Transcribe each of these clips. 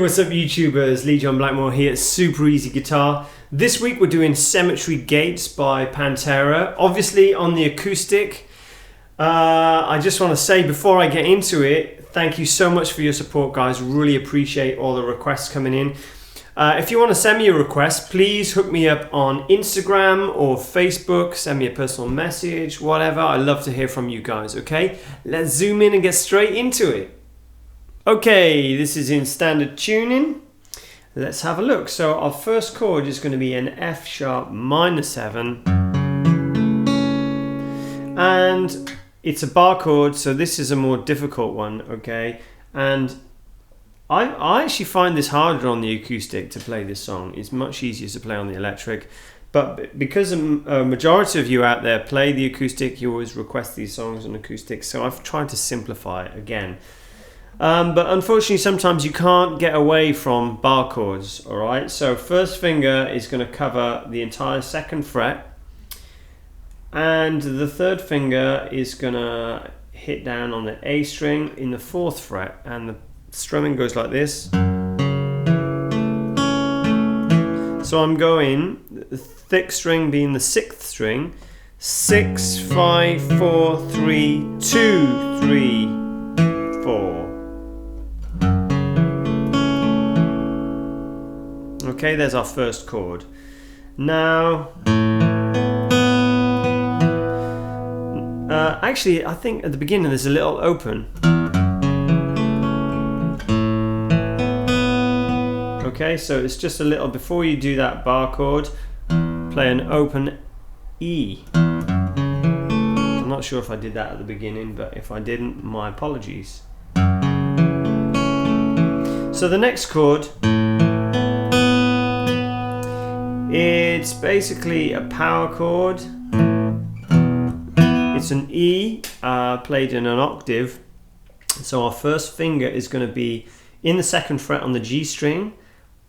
what's up YouTubers, Lee John Blackmore here at Super Easy Guitar. This week we're doing Cemetery Gates by Pantera, obviously on the acoustic. I just want to say before I get into it, thank you so much for your support guys, really appreciate all the requests coming in. If you want to send me a request, please hook me up on Instagram or Facebook, send me a personal message, whatever. I love to hear from you guys, okay? Let's zoom in and get straight into it. Okay, this is in standard tuning. Let's have a look. So our first chord is going to be an F sharp minor 7. And it's a bar chord, so this is a more difficult one, okay? And I actually find this harder on the acoustic to play this song. It's much easier to play on the electric. But because a majority of you out there play the acoustic, you always request these songs on acoustic, so I've tried to simplify it again. But unfortunately sometimes you can't get away from bar chords, alright? So first finger is going to cover the entire 2nd fret, and the 3rd finger is going to hit down on the A string in the 4th fret, and the strumming goes like this. So I'm going, the thick string being the 6th string, 6, 5, 4, 3, 2, 3, 4. Okay, there's our first chord. Now, actually, I think at the beginning there's a little open. Okay, so it's just a little, before you do that bar chord, play an open E. I'm not sure if I did that at the beginning, but if I didn't, my apologies. So the next chord, it's basically a power chord. It's an E played in an octave. So our first finger is going to be in the 2nd fret on the G string.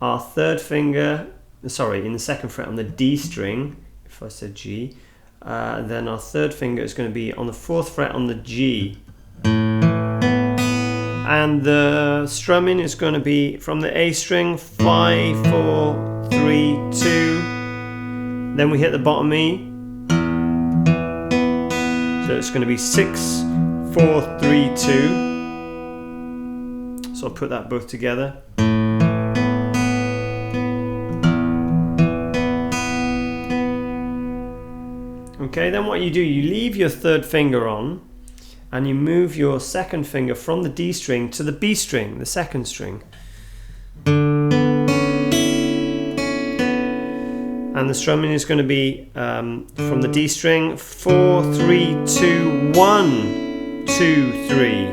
Our 3rd finger, sorry, in the 2nd fret on the D string, if I said G. Then our 3rd finger is going to be on the 4th fret on the G. And the strumming is going to be from the A string, 5, 4, 3, 2. Then we hit the bottom E. So it's going to be 6, 4, 3, 2. So I'll put that both together. Okay, then what you do, you leave your 3rd finger on and you move your 2nd finger from the D string to the B string, the 2nd string. And the strumming is going to be from the D string, 4, 3, 2, 1, 2, 3.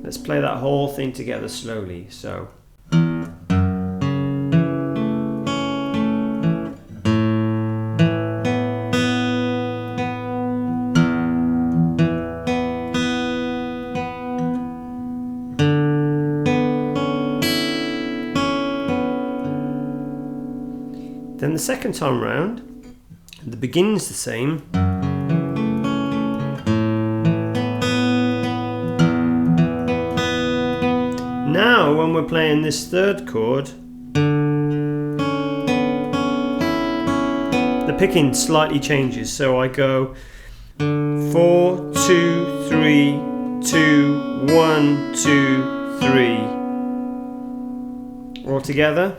Let's play that whole thing together slowly. So. Then the second time round, the beginning is the same. Now when we're playing this 3rd chord, the picking slightly changes. So I go 4, 2, 3, 2, 1, 2, 3. All together.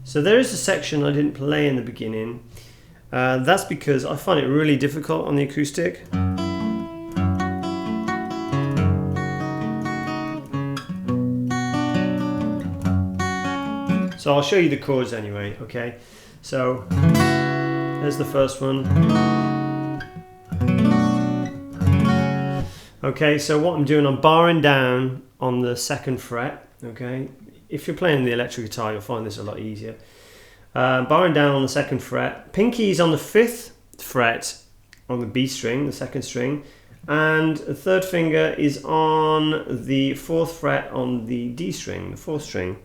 So there is a section I didn't play in the beginning. That's because I find it really difficult on the acoustic. So I'll show you the chords anyway, okay? So there's the first one. Okay, so what I'm doing, I'm barring down on the 2nd fret, okay? if you're playing the electric guitar, you'll find this a lot easier. Bowing down on the 2nd fret. Pinky's on the 5th fret on the B string, the 2nd string, and the 3rd finger is on the 4th fret on the D string, the 4th string.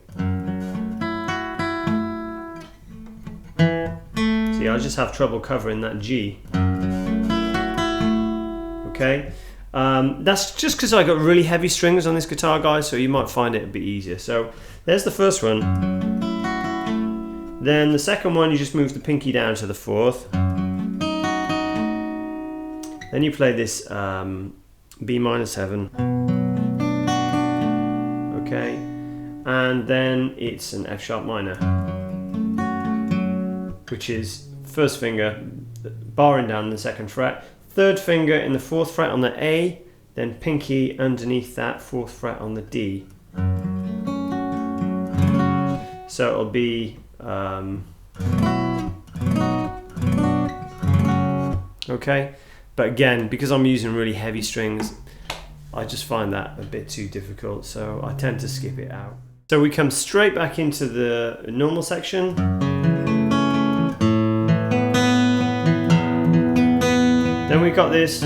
See, I just have trouble covering that G. Okay, that's just because I got really heavy strings on this guitar, guys, so you might find it a bit easier. So there's the first one. Then the second one, you just move the pinky down to the 4th. Then you play this B minor 7. Okay, and then it's an F sharp minor, which is 1st finger barring down the 2nd fret, 3rd finger in the 4th fret on the A, then pinky underneath that 4th fret on the D. So it'll be okay, but again, because I'm using really heavy strings, I just find that a bit too difficult, so I tend to skip it out. So we come straight back into the normal section. Then we've got this.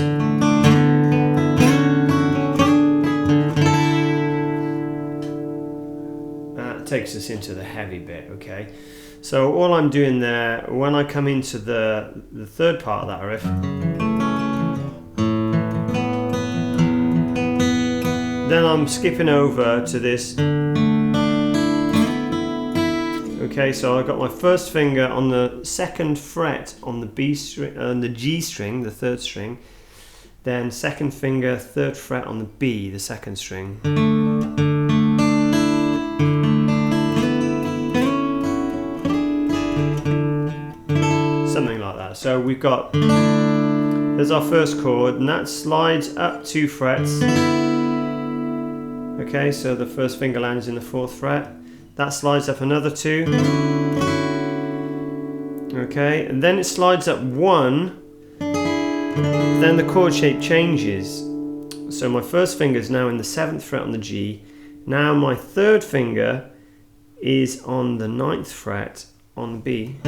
That takes us into the heavy bit, okay? So all I'm doing there, when I come into the 3rd part of that riff, then I'm skipping over to this. Okay, so I've got my 1st finger on the 2nd fret on the B string, the G string, the 3rd string. Then 2nd finger, 3rd fret on the B, the 2nd string. Something like that. So we've got, there's our first chord, and that slides up 2 frets. Okay, so the 1st finger lands in the 4th fret. That slides up another 2. Okay, and then it slides up 1. Then the chord shape changes. So my 1st finger is now in the 7th fret on the G. Now my 3rd finger is on the 9th fret on the B.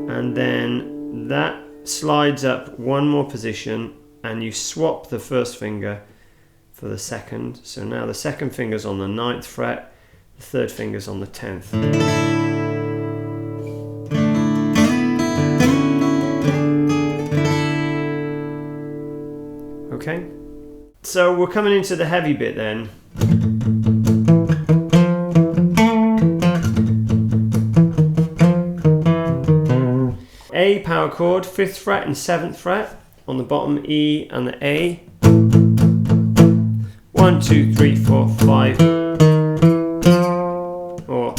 And then that slides up 1 more position, and you swap the 1st finger for the 2nd. So now the 2nd finger's on the 9th fret, the 3rd finger's on the 10th. Okay, so we're coming into the heavy bit then. A power chord, 5th fret and 7th fret on the bottom, E and the A. 1, 2, 3, 4, 5. Or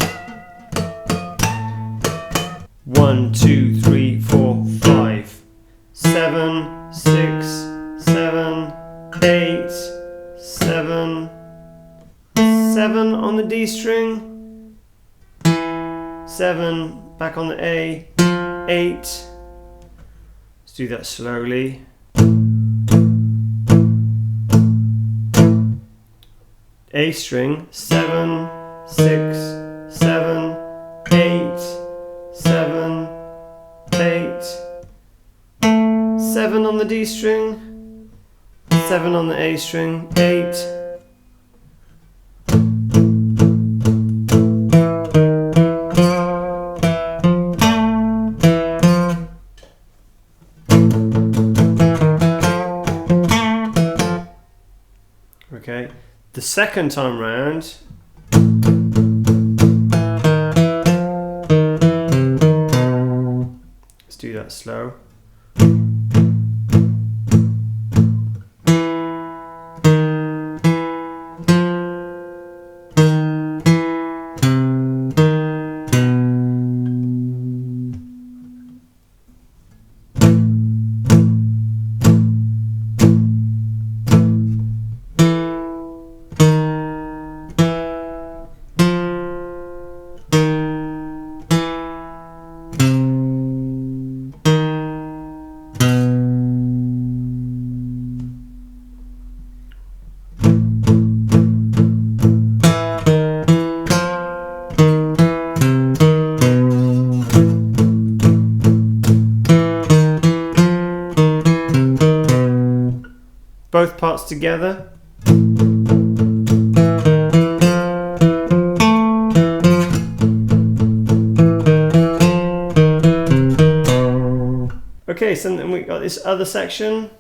1, 2, 3, 4, 5. 7, 6, 7, 8, 7. 7 on the D string. 7 back on the A. 8. Let's do that slowly. A string, 7, 6, 7, 8, 7, 8. 7 on the D string, 7 on the A string, 8. Okay. The second time round, let's do that slow. both parts together. Okay, so then we got this other section.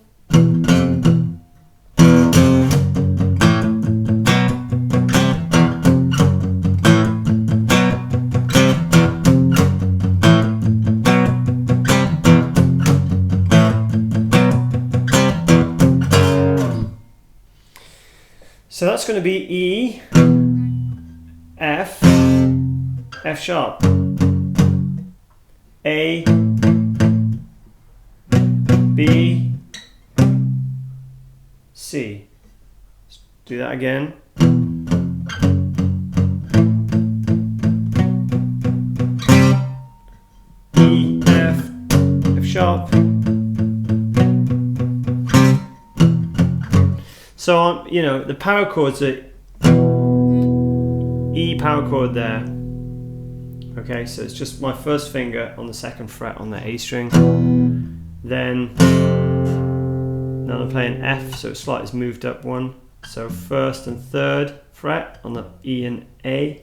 So that's going to be E, F, F sharp, A, B, C. Let's do that again. E, F, F sharp. So, you know, the power chords are E power chord there. Okay, so it's just my first finger on the second fret on the A string. Then I'm playing F, so it's slightly it's moved up one. So first and third fret on the E and A.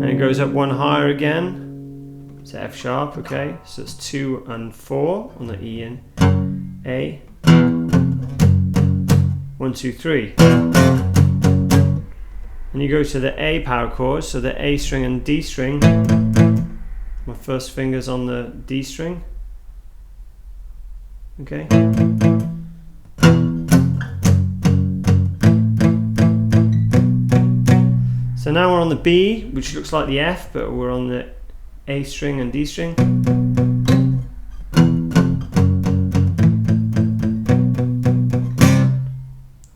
And it goes up one higher again. So F sharp, okay. So it's 2 and 4 on the E and A. 1, 2, 3. And you go to the A power chord, so the A string and D string. My first finger's on the D string. Okay. So now we're on the B, which looks like the F, but we're on the A string and D string.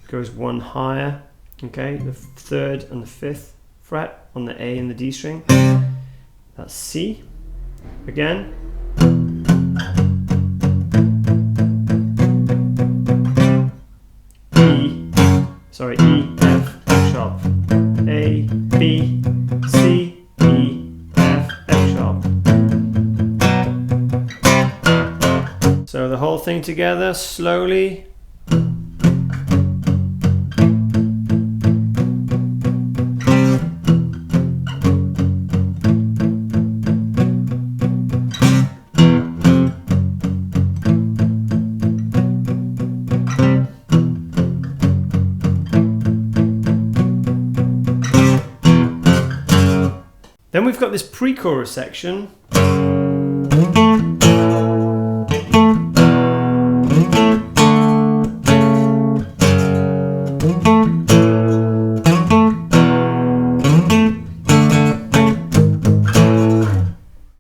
Goes one higher, okay, the third and the fifth fret on the A and the D string. That's C again. E, F, F sharp, A, B, C, E, F, F sharp. So the whole thing together slowly. Then we've got this pre-chorus section.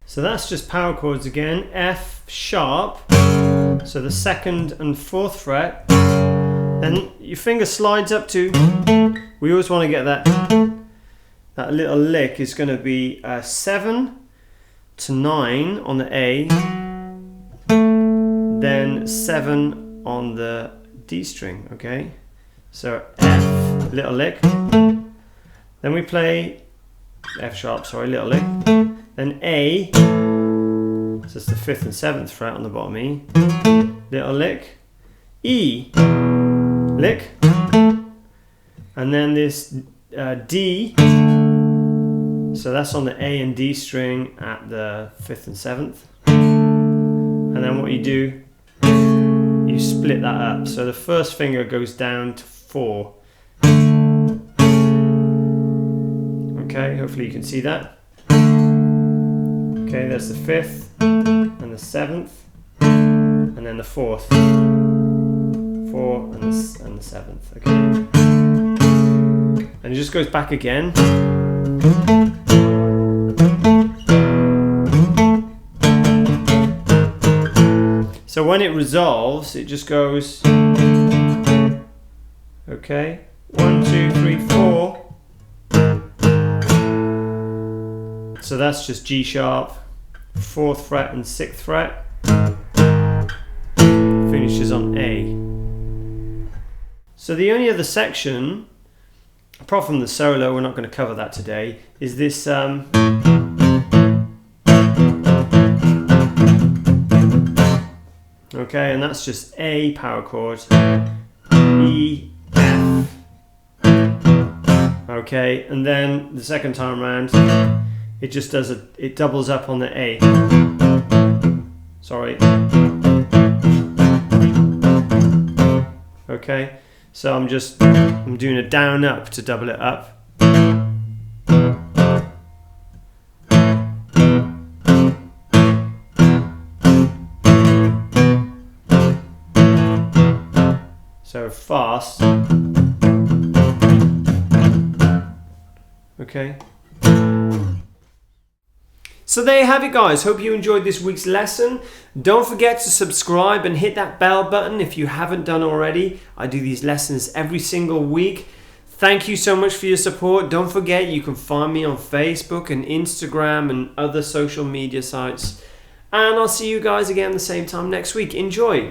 So that's just power chords again. F sharp, so the second and fourth fret. Then your finger slides up to, we always want to get that little lick is going to be 7 to 9 on the A, then 7 on the D string, okay? So F, little lick, then we play F sharp, sorry, little lick, then A, so it's the 5th and 7th fret on the bottom E, little lick, E, lick, and then this D, so that's on the A and D string at the 5th and 7th. And then what you do, you split that up. So the first finger goes down to 4. Okay, hopefully you can see that. Okay, there's the 5th and the 7th, and then the 4th. 4 and the 7th, okay. And it just goes back again. So when it resolves, it just goes, okay, 1, 2, 3, 4. So that's just G sharp, 4th fret and 6th fret, finishes on A. So the only other section, apart from the solo, we're not going to cover that today, is this Okay, and that's just A power chord, E, F. Okay, and then the second time around, it just does it doubles up on the A. Sorry. Okay, so I'm doing a down up to double it up. So fast. Okay. So there you have it, guys. Hope you enjoyed this week's lesson. Don't forget to subscribe and hit that bell button if you haven't done already. I do these lessons every single week. Thank you so much for your support. Don't forget you can find me on Facebook and Instagram and other social media sites. And I'll see you guys again the same time next week. Enjoy.